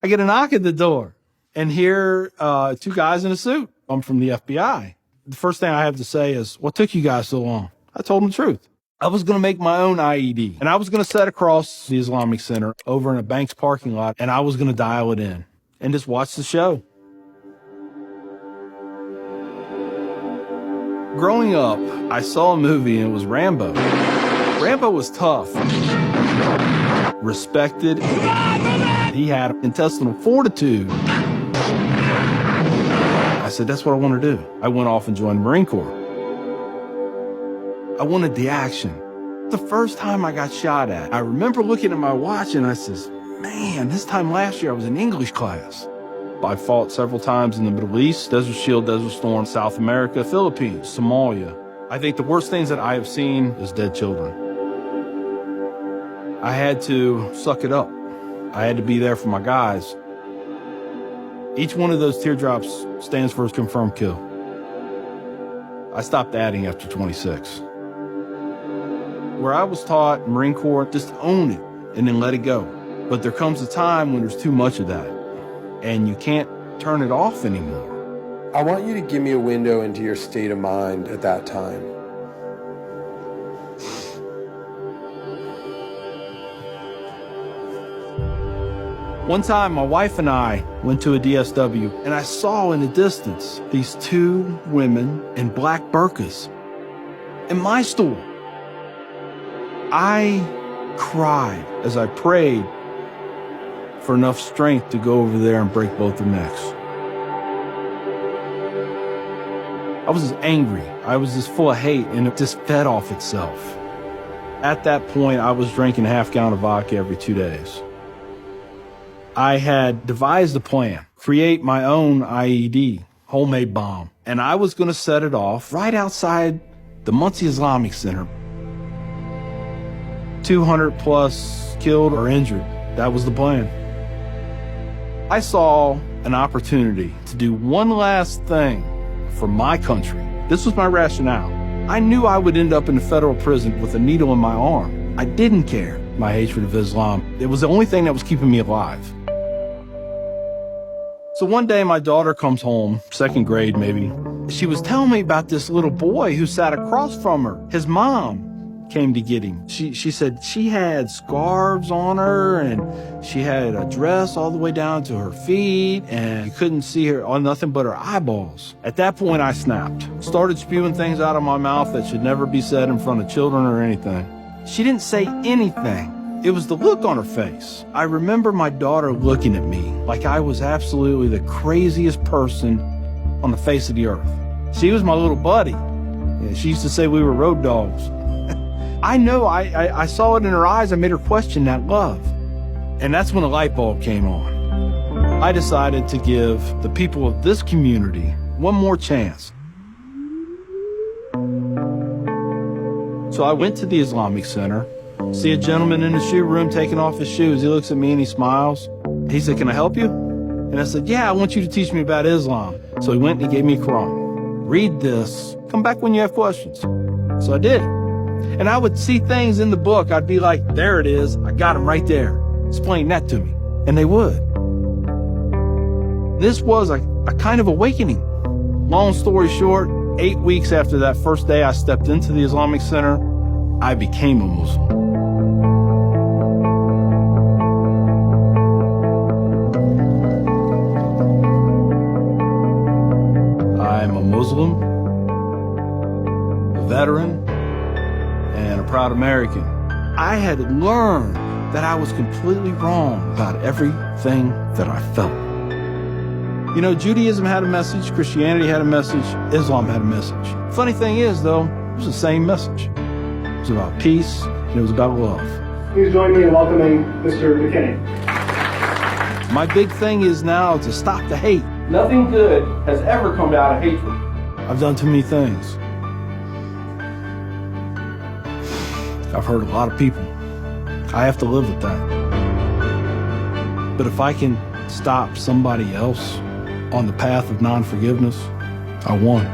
I get a knock at the door, and here, two guys in a suit. I'm from the FBI. The first thing I have to say is, what took you guys so long? I told them the truth. I was going to make my own IED, and I was going to set across the Islamic Center over in a bank's parking lot, and I was going to dial it in and just watch the show. Growing up, I saw a movie, and it was Rambo. Rambo was tough, respected. He had intestinal fortitude. I said, that's what I want to do. I went off and joined the Marine Corps. I wanted the action. The first time I got shot at, I remember looking at my watch and I says, man, this time last year I was in English class. I fought several times in the Middle East, Desert Shield, Desert Storm, South America, Philippines, Somalia. I think the worst things that I have seen is dead children. I had to suck it up. I had to be there for my guys. Each one of those teardrops stands for a confirmed kill. I stopped adding after 26. Where I was taught, Marine Corps, just own it and then let it go. But there comes a time when there's too much of that, and you can't turn it off anymore. I want you to give me a window into your state of mind at that time. One time, my wife and I went to a DSW, and I saw in the distance these two women in black burqas in my store. I cried as I prayed for enough strength to go over there and break both their necks. I was just angry. I was just full of hate, and it just fed off itself. At that point, I was drinking a half-gallon of vodka every 2 days. I had devised a plan, create my own IED, homemade bomb, and I was going to set it off right outside the Muncie Islamic Center. 200 plus killed or injured. That was the plan. I saw an opportunity to do one last thing for my country. This was my rationale. I knew I would end up in a federal prison with a needle in my arm. I didn't care. My hatred of Islam, it was the only thing that was keeping me alive. So one day my daughter comes home, second grade maybe. She was telling me about this little boy who sat across from her. His mom came to get him. She said she had scarves on her, and she had a dress all the way down to her feet, and you couldn't see her on nothing but her eyeballs. At that point, I snapped. Started spewing things out of my mouth that should never be said in front of children or anything. She didn't say anything. It was the look on her face. I remember my daughter looking at me like I was absolutely the craziest person on the face of the earth. She was my little buddy. She used to say we were road dogs. I know I saw it in her eyes. I made her question that love. And that's when a light bulb came on. I decided to give the people of this community one more chance. So I went to the Islamic Center, see a gentleman in the shoe room taking off his shoes. He looks at me and he smiles. He said, "Can I help you?" And I said, "Yeah, I want you to teach me about Islam." So he went and he gave me a Quran. "Read this. Come back when you have questions." So I did. And I would see things in the book. I'd be like, there it is. I got them right there. Explain that to me. And they would. This was a kind of awakening. Long story short, 8 weeks after that first day I stepped into the Islamic Center, I became a Muslim. I'm a Muslim, a veteran, and a proud American. I had learned that I was completely wrong about everything that I felt. You know, Judaism had a message, Christianity had a message, Islam had a message. Funny thing is, though, it was the same message. It was about peace, and it was about love. Please join me in welcoming Mr. McKinney. My big thing is now to stop the hate. Nothing good has ever come out of hatred. I've done too many things. I've hurt a lot of people. I have to live with that. But if I can stop somebody else on the path of non-forgiveness, I won.